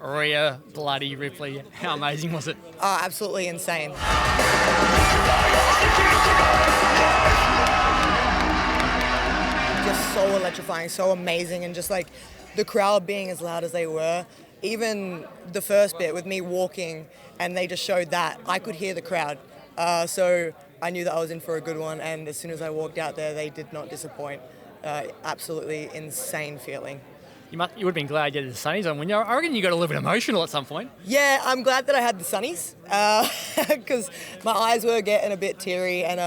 Rhea bloody Ripley. How amazing was it? Oh, absolutely insane. Just so electrifying, so amazing, and just like the crowd being as loud as they were. Even the first bit with me walking and they just showed that, I could hear the crowd. So I knew that I was in for a good one, and as soon as I walked out there, they did not disappoint. Absolutely insane feeling. You would have been glad you had the sunnies on. I reckon you got a little bit emotional at some point. Yeah, I'm glad that I had the sunnies because my eyes were getting a bit teary, and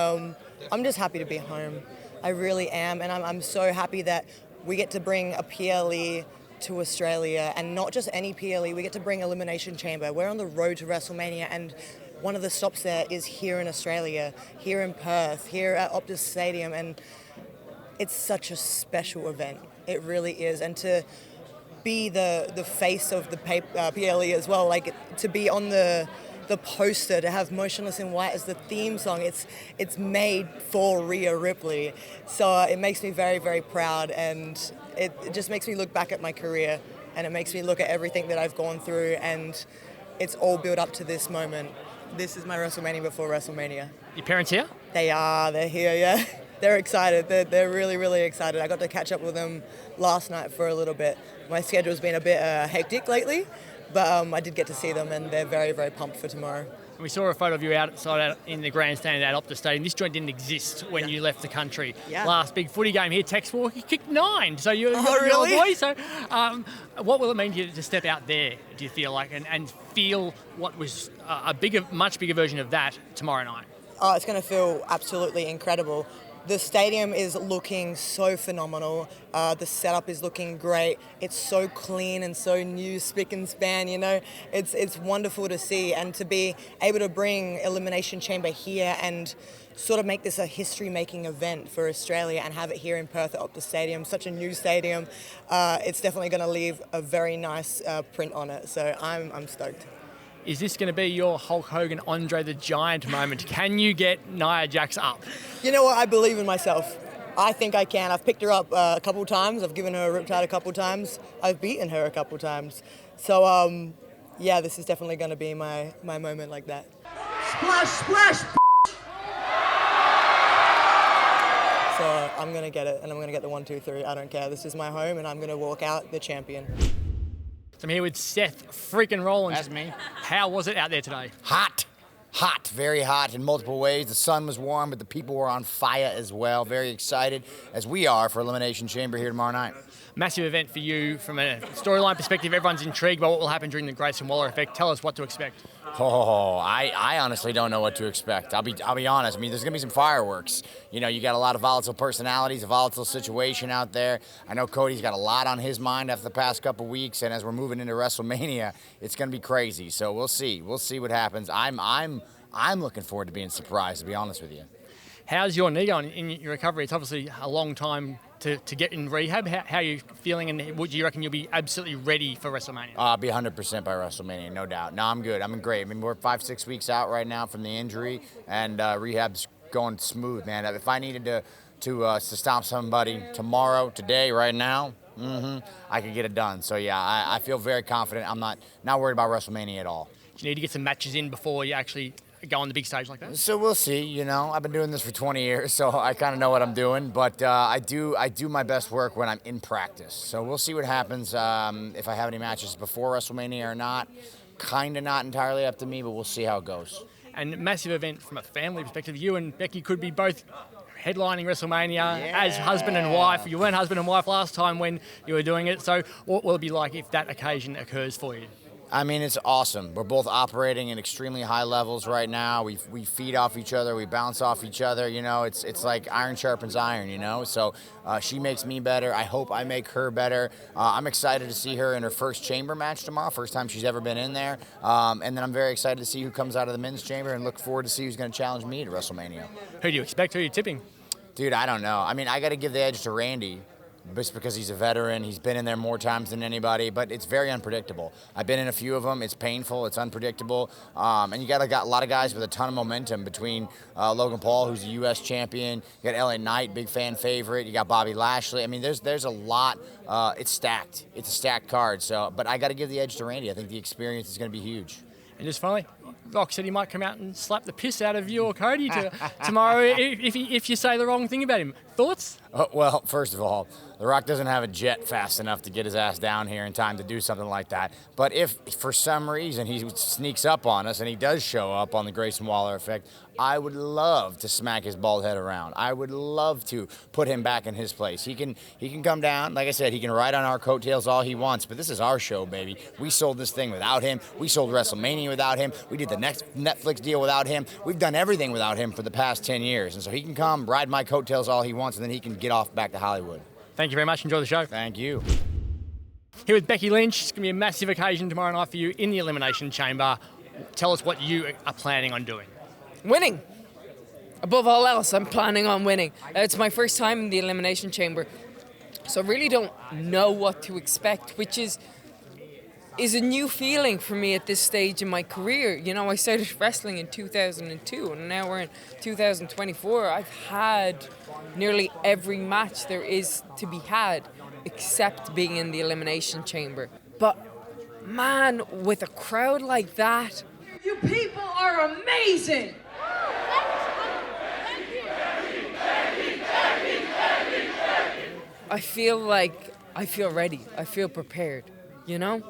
I'm just happy to be home. I really am, and I'm so happy that we get to bring a PLE to Australia, and not just any PLE, we get to bring Elimination Chamber. We're on the road to WrestleMania, and one of the stops there is here in Australia, here in Perth, here at Optus Stadium, and it's such a special event. It really is, and to be the face of the PLE as well, like to be on the poster, to have Motionless in White as the theme song, it's made for Rhea Ripley. So it makes me very, very proud, and it just makes me look back at my career, and it makes me look at everything that I've gone through, and it's all built up to this moment. This is my WrestleMania before WrestleMania. Your parents here? They're here, yeah. They're excited. They're really, really excited. I got to catch up with them last night for a little bit. My schedule's been a bit hectic lately, but I did get to see them, and they're very, very pumped for tomorrow. We saw a photo of you outside in the grandstand at Optus Stadium. This joint didn't exist when you left the country. Yeah. Last big footy game here, Tex Walker, you kicked 9. So you're really? Boy. So what will it mean to you to step out there, do you feel like, and feel what was a much bigger version of that tomorrow night? Oh, it's going to feel absolutely incredible. The stadium is looking so phenomenal. The setup is looking great. It's so clean and so new, spick and span, you know. It's wonderful to see, and to be able to bring Elimination Chamber here and sort of make this a history-making event for Australia and have it here in Perth at Optus Stadium, such a new stadium. It's definitely going to leave a very nice print on it. So I'm stoked. Is this going to be your Hulk Hogan, Andre the Giant moment? Can you get Nia Jax up? You know what? I believe in myself. I think I can. I've picked her up a couple times. I've given her a riptide a couple times. I've beaten her a couple times. So, yeah, this is definitely going to be my moment like that. Splash, splash! So I'm going to get it, and I'm going to get the 1, 2, 3. I don't care. This is my home, and I'm going to walk out the champion. So I'm here with Seth freaking Rollins. That's me. How was it out there today? Hot, very hot in multiple ways. The sun was warm, but the people were on fire as well. Very excited, as we are, for Elimination Chamber here tomorrow night. Massive event for you from a storyline perspective. Everyone's intrigued by what will happen during the Grayson Waller effect. Tell us what to expect. I honestly don't know what to expect. I'll be honest. I mean, there's gonna be some fireworks. You know, you got a lot of volatile personalities, a volatile situation out there. I know Cody's got a lot on his mind after the past couple weeks, and as we're moving into WrestleMania, it's gonna be crazy. So we'll see. We'll see what happens. I'm looking forward to being surprised, to be honest with you. How's your knee going in your recovery? It's obviously a long time to get in rehab. How are you feeling, and do you reckon you'll be absolutely ready for WrestleMania? I'll be 100% by WrestleMania, no doubt. No, I'm good. I'm in great. I mean, we're 5-6 weeks out right now from the injury, and rehab's going smooth, man. If I needed to stomp somebody tomorrow, today, right now, I could get it done. So, yeah, I feel very confident. I'm not worried about WrestleMania at all. Do you need to get some matches in before you actually go on the big stage like that? So we'll see. You know, I've been doing this for 20 years, so I kind of know what I'm doing. But I do my best work when I'm in practice. So we'll see what happens if I have any matches before WrestleMania or not. Kind of not entirely up to me, but we'll see how it goes. And massive event from a family perspective. You and Becky could be both headlining WrestleMania as husband and wife. You weren't husband and wife last time when you were doing it. So what will it be like if that occasion occurs for you? I mean, it's awesome. We're both operating at extremely high levels right now. We feed off each other. We bounce off each other. You know, it's like iron sharpens iron, you know. So she makes me better. I hope I make her better. I'm excited to see her in her first chamber match tomorrow, first time she's ever been in there. And then I'm very excited to see who comes out of the men's chamber and look forward to see who's going to challenge me to WrestleMania. Who do you expect? Who are you tipping? Dude, I don't know. I mean, I got to give the edge to Randy. just because he's a veteran. He's been in there more times than anybody, but it's very unpredictable. I've been in a few of them. It's painful. It's unpredictable. And you got a lot of guys with a ton of momentum between Logan Paul, who's a U.S. champion. You got LA Knight, big fan favorite. You got Bobby Lashley. I mean, there's a lot. It's stacked. It's a stacked card. So, but I got to give the edge to Randy. I think the experience is going to be huge. And just finally, Rock said he might come out and slap the piss out of you or Cody tomorrow if you say the wrong thing about him. Thoughts? Well, first of all, The Rock doesn't have a jet fast enough to get his ass down here in time to do something like that. But if for some reason he sneaks up on us and he does show up on the Grayson Waller effect, I would love to smack his bald head around. I would love to put him back in his place. He can come down. Like I said, he can ride on our coattails all he wants, but this is our show, baby. We sold this thing without him. We sold WrestleMania without him. We did the next Netflix deal without him. We've done everything without him for the past 10 years. And so he can come, ride my coattails all he wants, and then he can get off back to Hollywood. Thank you very much. Enjoy the show. Thank you. Here with Becky Lynch. It's going to be a massive occasion tomorrow night for you in the Elimination Chamber. Tell us what you are planning on doing. Winning. Above all else, I'm planning on winning. It's my first time in the Elimination Chamber, so I really don't know what to expect, which is a new feeling for me at this stage in my career. You know, I started wrestling in 2002, and now we're in 2024. I've had nearly every match there is to be had, except being in the Elimination Chamber. But, man, with a crowd like that... You people are amazing! I feel ready. I feel prepared, you know?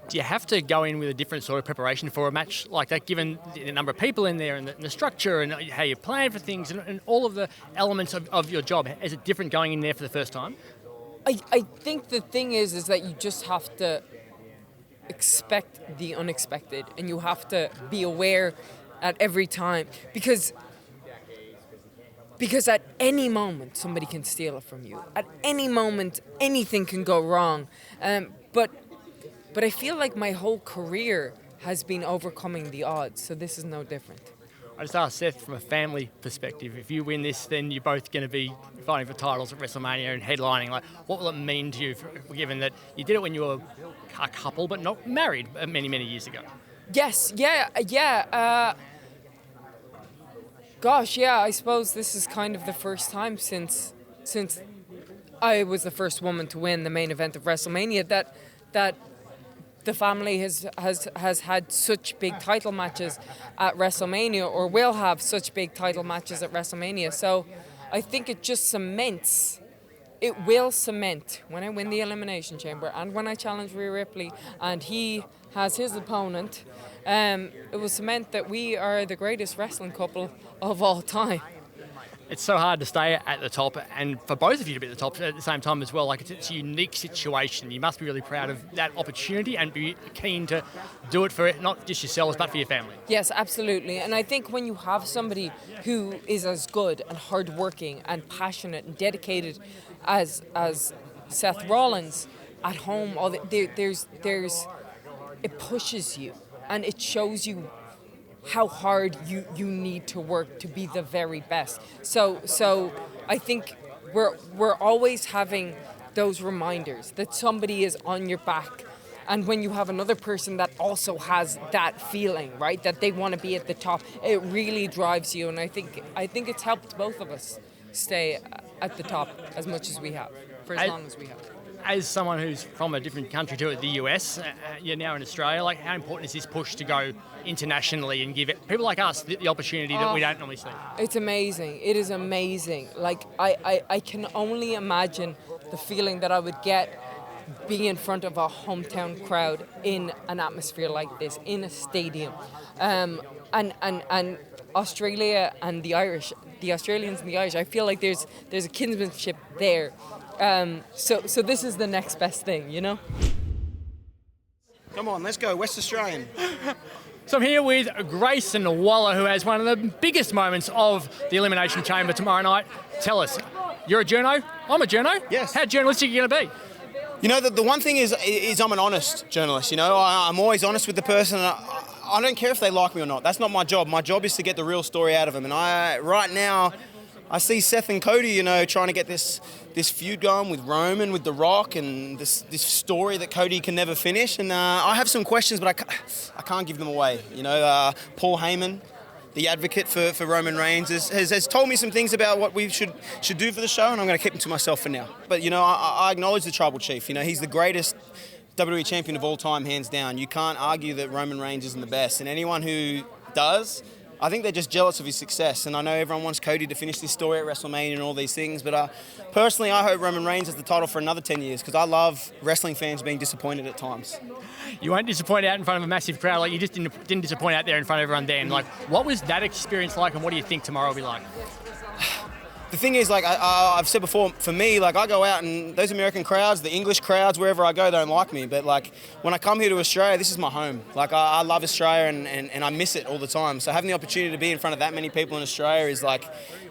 Do you have to go in with a different sort of preparation for a match like that, given the number of people in there and the structure and how you plan for things and all of the elements of your job? Is it different going in there for the first time? I think the thing is that you just have to expect the unexpected, and you have to be aware at every time, because at any moment somebody can steal it from you. At any moment anything can go wrong. But I feel like my whole career has been overcoming the odds, so this is no different. I just asked Seth from a family perspective, if you win this, then you're both going to be fighting for titles at WrestleMania and headlining. Like, what will it mean to you, given that you did it when you were a couple but not married many, many years ago? Yes, yeah. Gosh, yeah, I suppose this is kind of the first time since I was the first woman to win the main event of WrestleMania that the family has had such big title matches at WrestleMania, or will have such big title matches at WrestleMania. So I think it will cement when I win the Elimination Chamber and when I challenge Rhea Ripley and he has his opponent, it will cement that we are the greatest wrestling couple of all time. It's so hard to stay at the top, and for both of you to be at the top at the same time as well. Like, it's a unique situation. You must be really proud of that opportunity and be keen to do it for not just yourselves but for your family. Yes, absolutely. And I think when you have somebody who is as good and hardworking and passionate and dedicated as Seth Rollins at home, it pushes you and it shows you how hard you need to work to be the very best. So I think we're always having those reminders that somebody is on your back. And when you have another person that also has that feeling, right, that they want to be at the top, it really drives you. And I think it's helped both of us stay at the top as much as we have, for as long as we have. As someone who's from a different country to the US, you're now in Australia, like, how important is this push to go internationally and give people like us the opportunity that we don't normally see? It's amazing. It is amazing. Like, I can only imagine the feeling that I would get being in front of a hometown crowd in an atmosphere like this, in a stadium. And Australia and the Irish, the Australians and the Irish, I feel like there's a kinsmanship there. So this is the next best thing, you know? Come on, let's go, West Australian. So I'm here with Grayson Waller, who has one of the biggest moments of the Elimination Chamber tomorrow night. Tell us, you're a journo? I'm a journo? Yes. How journalistic are you going to be? You know, the one thing is I'm an honest journalist, you know? I'm always honest with the person. I don't care if they like me or not. That's not my job. My job is to get the real story out of them. And right now, I see Seth and Cody, you know, trying to get this feud going with Roman, with The Rock, and this story that Cody can never finish. And I have some questions, but I can't give them away. You know, Paul Heyman, the advocate for Roman Reigns, has told me some things about what we should do for the show, and I'm going to keep them to myself for now. But, you know, I acknowledge the Tribal Chief. You know, he's the greatest WWE champion of all time, hands down. You can't argue that Roman Reigns isn't the best. And anyone who does, I think they're just jealous of his success. And I know everyone wants Cody to finish this story at WrestleMania and all these things, but personally, I hope Roman Reigns has the title for another 10 years because I love wrestling fans being disappointed at times. You won't disappoint out in front of a massive crowd. Like, you just didn't disappoint out there in front of everyone then. Like, what was that experience like, and what do you think tomorrow will be like? The thing is, like I've said before, for me, like I go out and those American crowds, the English crowds, wherever I go, don't like me. But like when I come here to Australia, this is my home. Like I love Australia and I miss it all the time. So having the opportunity to be in front of that many people in Australia is like,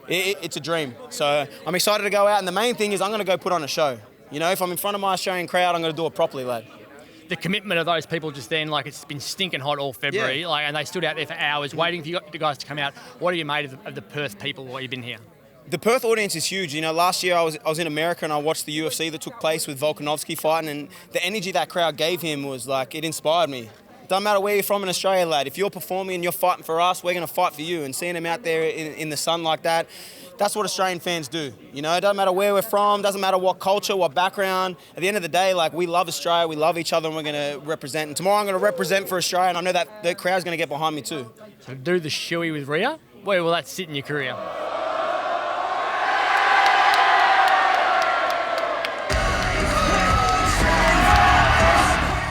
it's a dream. So I'm excited to go out. And the main thing is I'm going to go put on a show. You know, if I'm in front of my Australian crowd, I'm going to do it properly, lad. The commitment of those people just then, like it's been stinking hot all February, Yeah. and they stood out there for hours waiting for you guys to come out. What have you made of the Perth people while you've been here? The Perth audience is huge. You know, last year I was in America and I watched the UFC that took place with Volkanovski fighting, and the energy that crowd gave him was like, it inspired me. Doesn't matter where you're from in Australia, lad. If you're performing and you're fighting for us, we're going to fight for you. And seeing him out there in the sun like that, that's what Australian fans do. You know, it doesn't matter where we're from, doesn't matter what culture, what background. At the end of the day, like, we love Australia, we love each other, and we're going to represent. And tomorrow I'm going to represent for Australia, and I know that the crowd's going to get behind me too. So do the shoey with Rhea? Where will that sit in your career?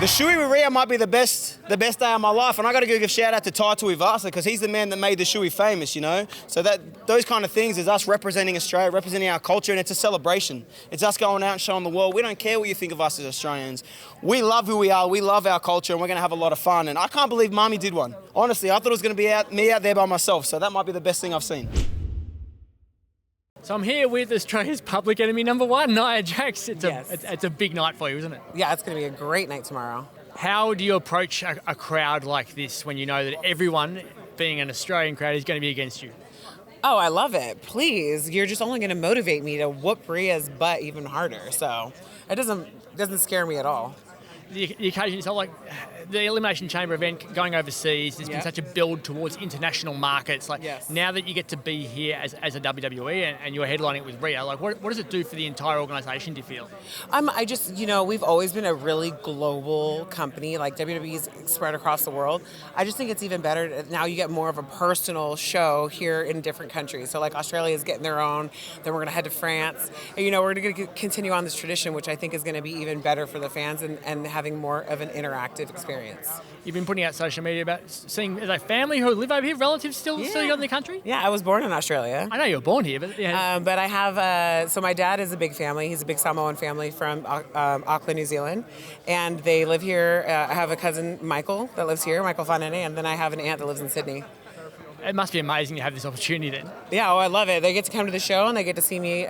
The shoey with Rhea might be the best day of my life, and I got to give a shout out to Taito Ivasa because he's the man that made the shoey famous, you know. So that those kind of things is us representing Australia, representing our culture, and it's a celebration. It's us going out and showing the world we don't care what you think of us as Australians. We love who we are, we love our culture, and we're going to have a lot of fun. And I can't believe Mami did one. Honestly, I thought it was going to be me out there by myself. So that might be the best thing I've seen. So I'm here with Australia's public enemy number one, Nia Jax. It's a big night for you, isn't it? Yeah, it's going to be a great night tomorrow. How do you approach a crowd like this when you know that everyone, being an Australian crowd, is going to be against you? Oh, I love it. Please, you're just only going to motivate me to whoop Rhea's butt even harder. So it doesn't scare me at all. The occasion is like the Elimination Chamber event going overseas. There's been such a build towards international markets. Like now that you get to be here as a WWE and you're headlining it with Rhea, like what does it do for the entire organisation? Do you feel? I just, you know, we've always been a really global company. Like WWE's spread across the world. I just think it's even better now. You get more of a personal show here in different countries. So like Australia's getting their own. Then we're going to head to France. And, you know, we're going to continue on this tradition, which I think is going to be even better for the fans and having more of an interactive experience. You've been putting out social media about seeing a family who live over here, relatives still in the country? Yeah, I was born in Australia. I know you were born here, but yeah. But I have, so my dad is a big family. He's a big Samoan family from Auckland, New Zealand. And they live here. I have a cousin, Michael, that lives here, Michael Fanene, and then I have an aunt that lives in Sydney. It must be amazing to have this opportunity then. Yeah, I love it. They get to come to the show and they get to see me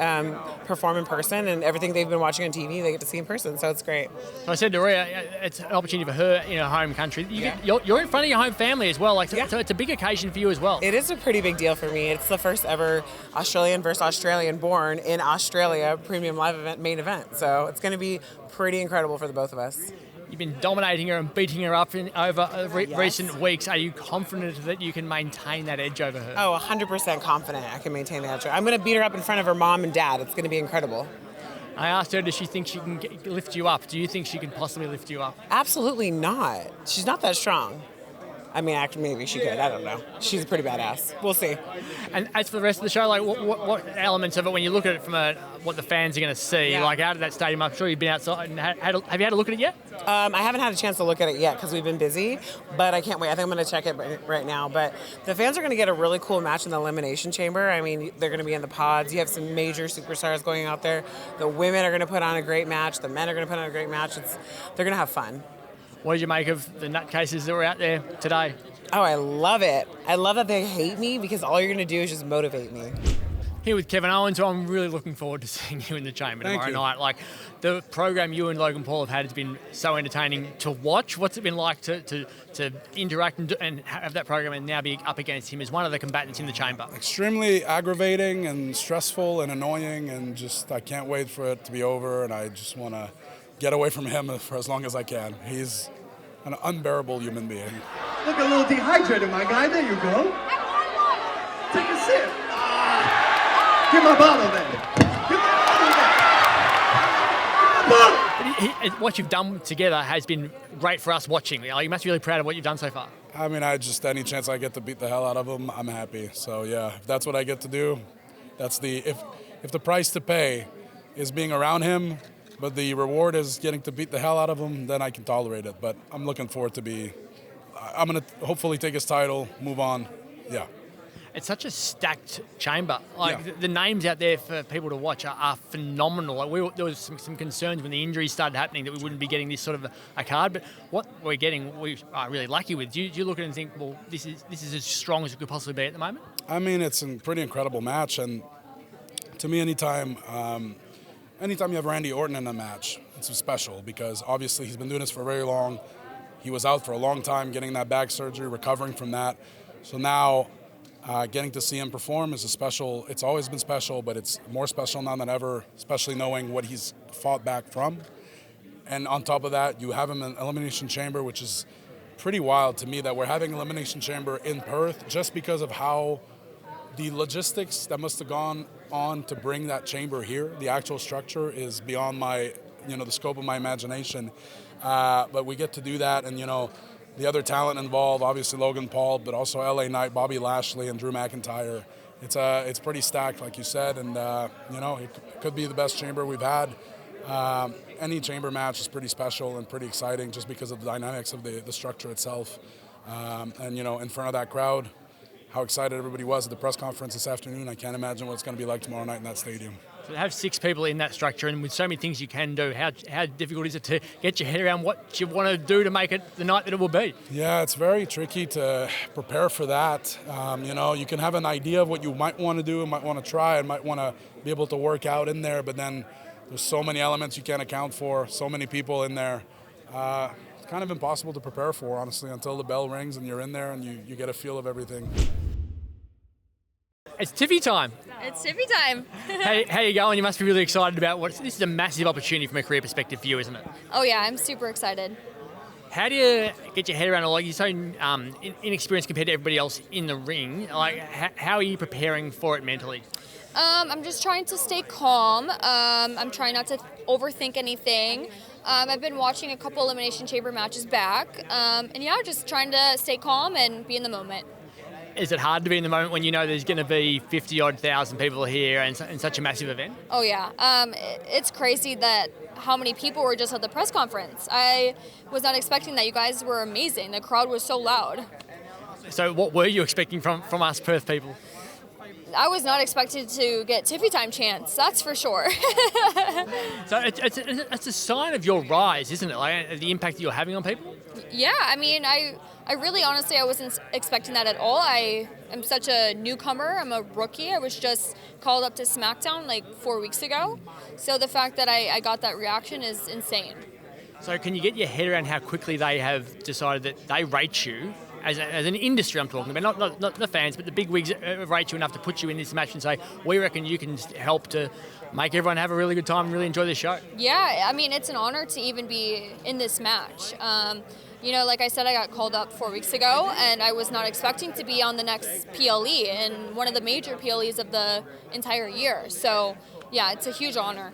perform in person, and everything they've been watching on TV, they get to see in person, so it's great. So I said to Rhea, it's an opportunity for her in her home country. You're in front of your home family as well, so it's a big occasion for you as well. It is a pretty big deal for me. It's the first ever Australian versus Australian born in Australia premium live event, main event, so it's going to be pretty incredible for the both of us. You've been dominating her and beating her up over recent weeks. Are you confident that you can maintain that edge over her? Oh, 100% confident I can maintain the edge. I'm going to beat her up in front of her mom and dad. It's going to be incredible. I asked her, does she think she can lift you up? Do you think she can possibly lift you up? Absolutely not. She's not that strong. I mean, actually, maybe she could. I don't know. She's a pretty badass. We'll see. And as for the rest of the show, like what elements of it, when you look at it from what the fans are going to see, like out of that stadium, I'm sure you've been outside and have you had a look at it yet? I haven't had a chance to look at it yet because we've been busy, but I can't wait. I think I'm going to check it right now. But the fans are going to get a really cool match in the Elimination Chamber. I mean, they're going to be in the pods. You have some major superstars going out there. The women are going to put on a great match. The men are going to put on a great match. They're going to have fun. What did you make of the nutcases that were out there today? Oh, I love it. I love that they hate me because all you're going to do is just motivate me. Here with Kevin Owens, who I'm really looking forward to seeing you in the chamber tomorrow night. Like, the program you and Logan Paul have had has been so entertaining to watch. What's it been like to interact and have that program and now be up against him as one of the combatants in the chamber? Extremely aggravating and stressful and annoying, and just I can't wait for it to be over, and I just want to get away from him for as long as I can. He's an unbearable human being. Look a little dehydrated, my guy. There you go. Take a sip. Give my bottle then. Give my bottle then. What you've done together has been great for us watching. You must be really proud of what you've done so far. I mean, any chance I get to beat the hell out of him, I'm happy. So yeah, if that's what I get to do, that's if the price to pay is being around him, but the reward is getting to beat the hell out of him, then I can tolerate it. But I'm looking forward to I'm going to hopefully take his title, move on. Yeah. It's such a stacked chamber. The names out there for people to watch are phenomenal. There was some concerns when the injuries started happening that we wouldn't be getting this sort of a card. But what we're getting, we are really lucky with. Do you look at it and think, well, this is as strong as it could possibly be at the moment? I mean, it's a pretty incredible match, and to me, anytime you have Randy Orton in a match, it's special because obviously he's been doing this for very long. He was out for a long time getting that back surgery, recovering from that. So now getting to see him perform is it's always been special, but it's more special now than ever, especially knowing what he's fought back from. And on top of that, you have him in Elimination Chamber, which is pretty wild to me that we're having Elimination Chamber in Perth just because of how the logistics that must have gone on to bring that chamber here. The actual structure is beyond the scope of my imagination. But we get to do that, and the other talent involved, obviously Logan Paul, but also LA Knight, Bobby Lashley, and Drew McIntyre. It's pretty stacked, like you said, and it could be the best chamber we've had. Any chamber match is pretty special and pretty exciting just because of the dynamics of the structure itself. And in front of that crowd, how excited everybody was at the press conference this afternoon. I can't imagine what it's going to be like tomorrow night in that stadium. So to have 6 people in that structure and with so many things you can do, how difficult is it to get your head around what you want to do to make it the night that it will be? Yeah, it's very tricky to prepare for that. You can have an idea of what you might want to do and might want to try and might want to be able to work out in there, but then there's so many elements you can't account for, so many people in there. It's kind of impossible to prepare for, honestly, until the bell rings and you're in there and you get a feel of everything. It's Tiffy time. It's Tiffy time. How you going? You must be really excited about this is a massive opportunity from a career perspective for you, isn't it? Oh yeah, I'm super excited. How do you get your head around it? You're so inexperienced compared to everybody else in the ring. How are you preparing for it mentally? I'm just trying to stay calm. I'm trying not to overthink anything. I've been watching a couple Elimination Chamber matches back. Just trying to stay calm and be in the moment. Is it hard to be in the moment when you know there's going to be 50-odd thousand people here and such a massive event? Oh yeah, it's crazy that how many people were just at the press conference. I was not expecting that. You guys were amazing. The crowd was so loud. So what were you expecting from us Perth people? I was not expected to get Tiffy time chance, that's for sure. So it's a sign of your rise, isn't it? The impact that you're having on people? Yeah, I mean, I really, honestly, I wasn't expecting that at all. I am such a newcomer. I'm a rookie. I was just called up to SmackDown 4 weeks ago. So the fact that I got that reaction is insane. So can you get your head around how quickly they have decided that they rate you, as an industry I'm talking about, not the fans, but the big wigs rate you enough to put you in this match and say, we reckon you can help to make everyone have a really good time and really enjoy the show? Yeah, I mean, it's an honor to even be in this match. Like I said, I got called up 4 weeks ago, and I was not expecting to be on the next PLE and one of the major PLEs of the entire year. So, yeah, it's a huge honor.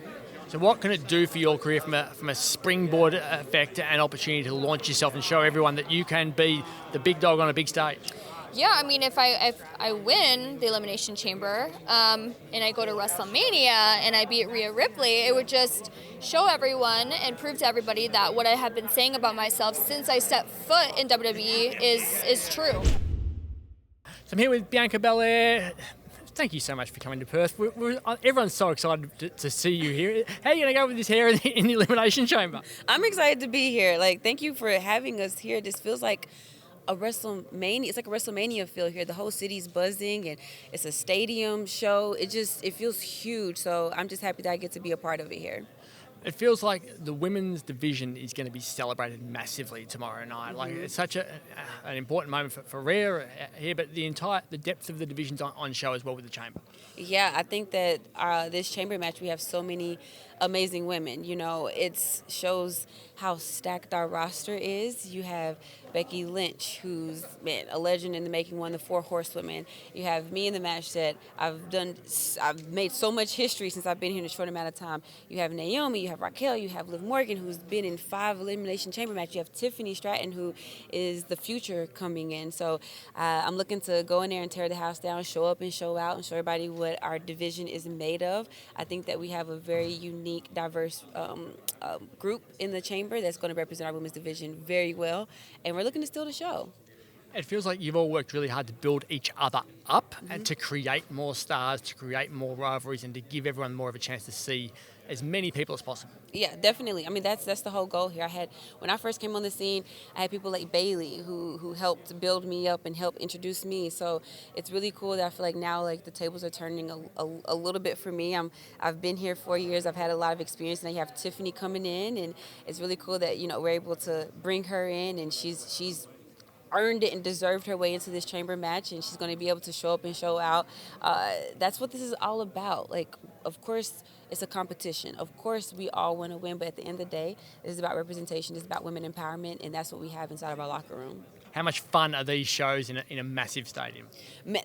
So what can it do for your career from a springboard effect and opportunity to launch yourself and show everyone that you can be the big dog on a big stage? Yeah, I mean, if I win the Elimination Chamber and I go to WrestleMania and I beat Rhea Ripley, it would just show everyone and prove to everybody that what I have been saying about myself since I stepped foot in WWE is true. So I'm here with Bianca Belair. Thank you so much for coming to Perth. Everyone's so excited to see you here. How are you going to go with this hair in the Elimination Chamber? I'm excited to be here. Thank you for having us here. This feels like a WrestleMania. It's like a WrestleMania feel here. The whole city's buzzing, and it's a stadium show. It feels huge. So I'm just happy that I get to be a part of it here. It feels like the women's division is going to be celebrated massively tomorrow night. Like it's such an important moment for Rhea here, but the depth of the division's on show as well with the chamber. Yeah, I think that this chamber match, we have so many amazing women. You know, it shows how stacked our roster is. You have Becky Lynch, who's a legend in the making, one of the 4 horsewomen. You have me in the match that I've made so much history since I've been here in a short amount of time. You have Naomi, you have Raquel, you have Liv Morgan, who's been in 5 Elimination Chamber matches. You have Tiffany Stratton, who is the future coming in. So I'm looking to go in there and tear the house down, show up and show out, and show everybody what our division is made of. I think that we have a very unique, diverse group in the chamber that's going to represent our women's division very well, and we're looking to steal the show. It feels like you've all worked really hard to build each other up and to create more stars, to create more rivalries, and to give everyone more of a chance to see as many people as possible. Yeah, definitely. I mean, that's the whole goal here. When I first came on the scene, I had people like Bailey who helped build me up and help introduce me. So it's really cool that I feel like now like the tables are turning a little bit for me. I've been here 4 years. I've had a lot of experience, and I have Tiffany coming in, and it's really cool that we're able to bring her in, and she's earned it and deserved her way into this chamber match, and she's going to be able to show up and show out. That's what this is all about. Like, of course, it's a competition. Of course, we all want to win, but at the end of the day, it's about representation. It's about women empowerment, and that's what we have inside of our locker room. How much fun are these shows in a massive stadium?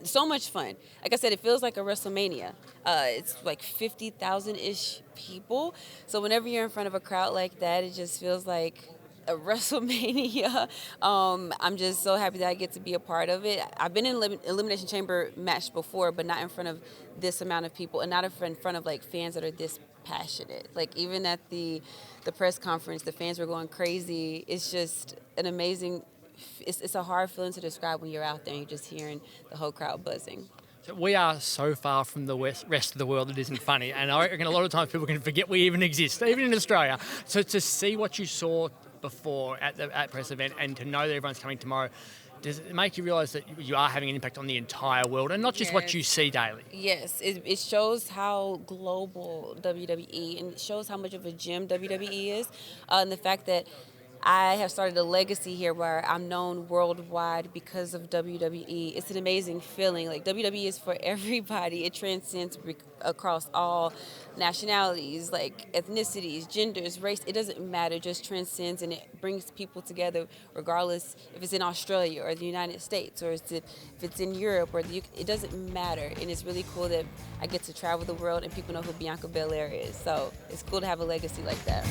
So much fun. Like I said, it feels like a WrestleMania. It's like 50,000-ish people. So whenever you're in front of a crowd like that, it just feels like a WrestleMania. I'm just so happy that I get to be a part of it. I've been in Elimination Chamber match before, but not in front of this amount of people, and not in front of like fans that are this passionate. Like even at the press conference, the fans were going crazy. It's just an amazing. It's a hard feeling to describe when you're out there and you're just hearing the whole crowd buzzing. So we are so far from the rest of the world it isn't funny, and I reckon a lot of times people can forget we even exist, even in Australia. So to see what you saw before at the press event and to know that everyone's coming tomorrow, does it make you realise that you are having an impact on the entire world and not just what you see daily? Yes, it shows how global WWE, and it shows how much of a gem WWE is, and the fact that I have started a legacy here where I'm known worldwide because of WWE. It's an amazing feeling. Like WWE is for everybody. It transcends across all nationalities, like ethnicities, genders, race. It doesn't matter. It just transcends, and it brings people together regardless if it's in Australia or the United States or if it's in Europe or the UK. It doesn't matter. And it's really cool that I get to travel the world and people know who Bianca Belair is. So it's cool to have a legacy like that.